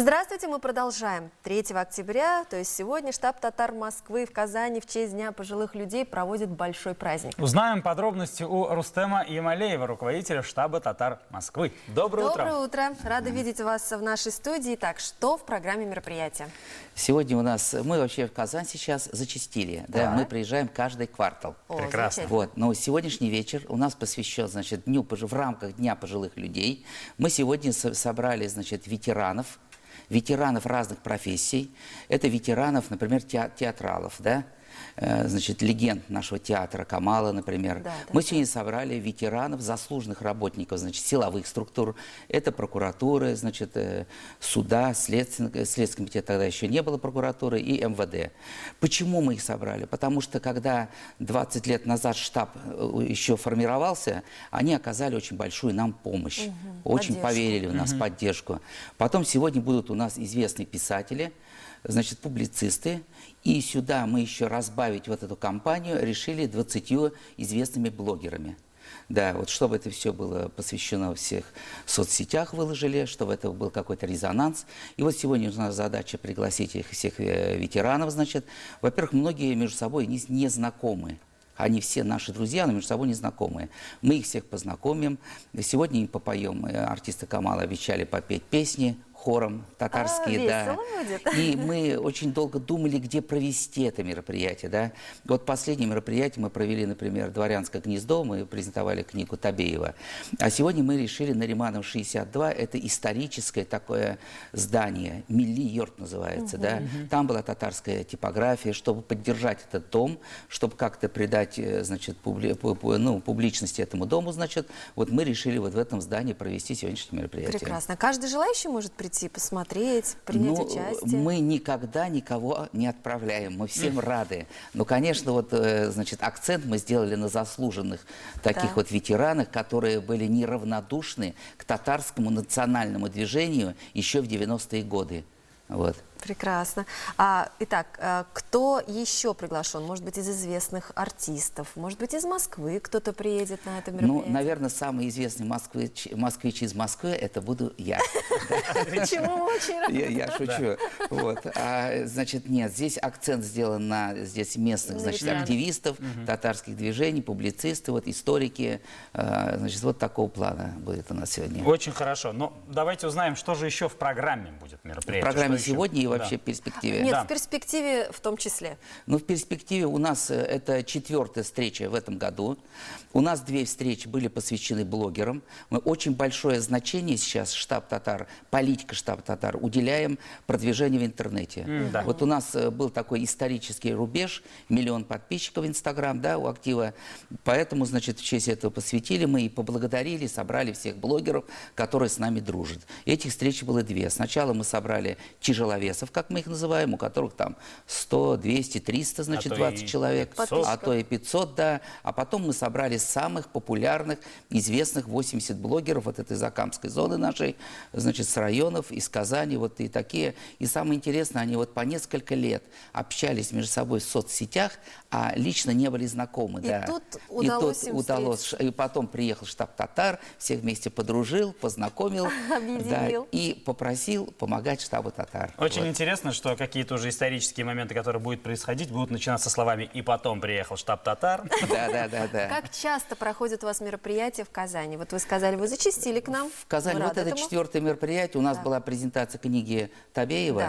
Здравствуйте, мы продолжаем. 3 октября, то есть сегодня, штаб татар Москвы в Казани в честь Дня пожилых людей проводит большой праздник. Узнаем подробности у Рустема Ямалеева, руководителя штаба татар Москвы. Доброе утро. Доброе утро. Рада видеть вас в нашей студии. Так, что в программе мероприятия? Сегодня у нас, мы вообще в Казань сейчас зачастили, да, мы приезжаем каждый квартал. Прекрасно. Вот, но сегодняшний вечер у нас посвящен, значит, в рамках Дня пожилых людей. Мы сегодня собрали, значит, ветеранов разных профессий. Это ветеранов, например, театралов, да, значит, легенд нашего театра Камала, например. Мы сегодня собрали ветеранов, заслуженных работников, значит, силовых структур. Это прокуратура, значит, суда, Следственный комитет, тогда еще не было прокуратуры, и МВД. Почему мы их собрали? Потому что, когда 20 лет назад штаб еще формировался, они оказали очень большую нам помощь. Очень поверили в нас, поддержку. Потом сегодня будут у нас известные писатели, значит, публицисты. И сюда мы еще разбавить вот эту кампанию решили 20 известными блогерами. Да, вот чтобы это все было посвящено всех соцсетях, выложили, чтобы это был какой-то резонанс. И вот сегодня у нас задача пригласить их всех ветеранов, значит. Во-первых, многие между собой не знакомы. Они все наши друзья, но между собой не знакомые. Мы их всех познакомим. Сегодня им попоем. Артисты Камала обещали попеть песни хором татарские, да. Будет. И мы очень долго думали, где провести это мероприятие, да. Вот последнее мероприятие мы провели, например, «Дворянское гнездо», мы презентовали книгу Табеева. А сегодня мы решили на Риманов 62, это историческое такое здание, Милли-Йорт называется, да. Там была татарская типография, чтобы поддержать этот дом, чтобы как-то придать, значит, публичности этому дому, значит. Вот мы решили вот в этом здании провести сегодняшнее мероприятие. Прекрасно. Каждый желающий может прийти, посмотреть, принять участие? Мы никогда никого не отправляем, мы всем рады. Но, конечно, вот, значит, акцент мы сделали на заслуженных таких вот ветеранах, которые были неравнодушны к татарскому национальному движению еще в 90-е годы. Вот. Прекрасно. Итак, кто еще приглашен? Может быть, из известных артистов? Может быть, из Москвы кто-то приедет на это мероприятие? Ну, наверное, самый известный москвич из Москвы – это буду я. Почему мы очень рады? Я шучу. Вот. Значит, нет, здесь акцент сделан на здесь местных, значит, активистов, татарских движений, публицисты, вот, историки. Значит, вот такого плана будет у нас сегодня. Очень хорошо. Но давайте узнаем, что же еще в программе будет мероприятие. В программе сегодня и вообще в перспективе. Нет, в перспективе в том числе. Ну, в перспективе у нас это 4-я встреча в этом году. У нас 2 встречи были посвящены блогерам. Мы очень большое значение сейчас, штаб татар, политика штаба татар, уделяем продвижению в интернете. Вот у нас был такой исторический рубеж, 1 миллион подписчиков в Инстаграм, да, у актива. Поэтому, значит, в честь этого посвятили мы и поблагодарили, собрали всех блогеров, которые с нами дружат. Этих встреч было 2. Сначала мы собрали тяжеловесов, как мы их называем, у которых там 100, 200, 300, значит, 20 человек, 500. а то и 500, да. А потом мы собрали самых популярных, известных 80 блогеров вот этой закамской зоны нашей, значит, с районов, из Казани, вот и такие. И самое интересное, они вот по несколько лет общались между собой в соцсетях, а лично не были знакомы. И тут удалось им удалось. И потом приехал штаб татар, всех вместе подружил, познакомил, объединил, да, и попросил помогать штабу татар. Очень интересно, что какие-то уже исторические моменты, которые будут происходить, будут начинаться словами «и потом приехал штаб татар». Да. Как часто проходят у вас мероприятия в Казани? Вот вы сказали, вы зачастили к нам. В Казани вот это 4-е мероприятие. У нас была презентация книги Табеева.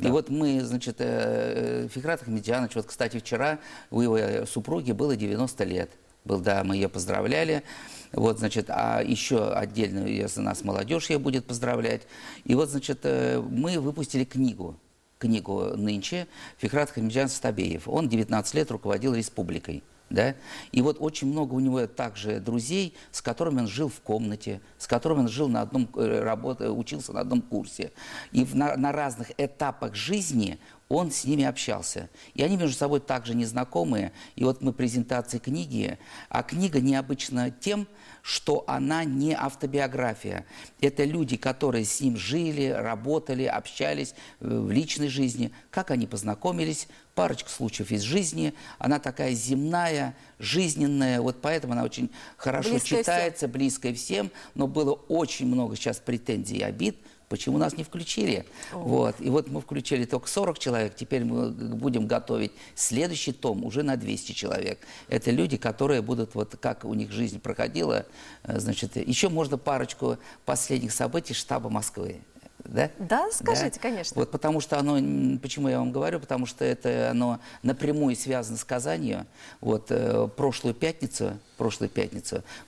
И вот мы, значит, Фихрат Ахмедьянович, вот, кстати, вчера у его супруги было 90 лет. Да, мы ее поздравляли. Вот, значит, а еще отдельно нас молодежь ее будет поздравлять. И вот, значит, мы выпустили книгу нынче Фихрат Ахмедьянович Табеев. Он 19 лет руководил республикой. Да? И вот очень много у него также друзей, с которыми он жил в комнате, с которыми он жил на одном учился на одном курсе. И на разных этапах жизни он с ними общался. И они между собой также незнакомые. И вот мы презентации книги, а книга необычна тем, что она не автобиография. Это люди, которые с ним жили, работали, общались в личной жизни. Как они познакомились, парочка случаев из жизни. Она такая земная, жизненная, вот поэтому она очень хорошо читается, близкая всем. Но было очень много сейчас претензий и обид Почему нас не включили? Вот. И вот мы включили только 40 человек, теперь мы будем готовить следующий том уже на 200 человек. Это люди, которые будут, вот как у них жизнь проходила. Значит, еще можно парочку последних событий штаба Москвы. Да? Да, скажите, Да? конечно. Вот потому что оно, почему я вам говорю, потому что это оно напрямую связано с Казанью. Вот прошлую пятницу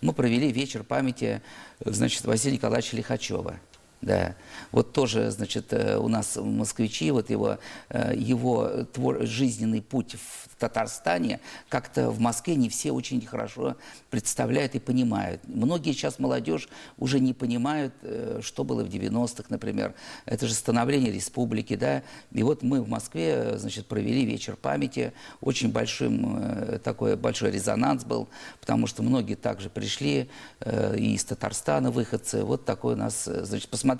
мы провели вечер памяти, значит, Василия Николаевича Лихачева. Да, вот тоже, значит, у нас москвичи, вот его жизненный путь в Татарстане, как-то в Москве не все очень хорошо представляют и понимают. Многие сейчас молодежь уже не понимают, что было в 90-х, например. Это же становление республики, да. И вот мы в Москве, значит, провели вечер памяти. Очень такой большой резонанс был, потому что многие также пришли и из Татарстана выходцы. Вот такой у нас, значит, посмотрите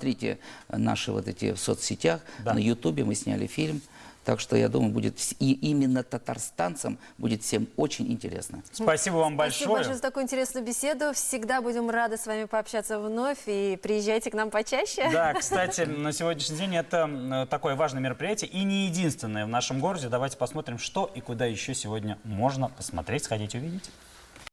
наши вот эти в соцсетях, Да. на Ютубе мы сняли фильм. Так что, я думаю, будет и именно татарстанцам будет всем очень интересно. Спасибо вам Спасибо большое. большое за такую интересную беседу. Всегда будем рады с вами пообщаться вновь. И приезжайте к нам почаще. Да, кстати, на сегодняшний день это такое важное мероприятие и не единственное в нашем городе. Давайте посмотрим, что и куда еще сегодня можно посмотреть, сходить, увидеть.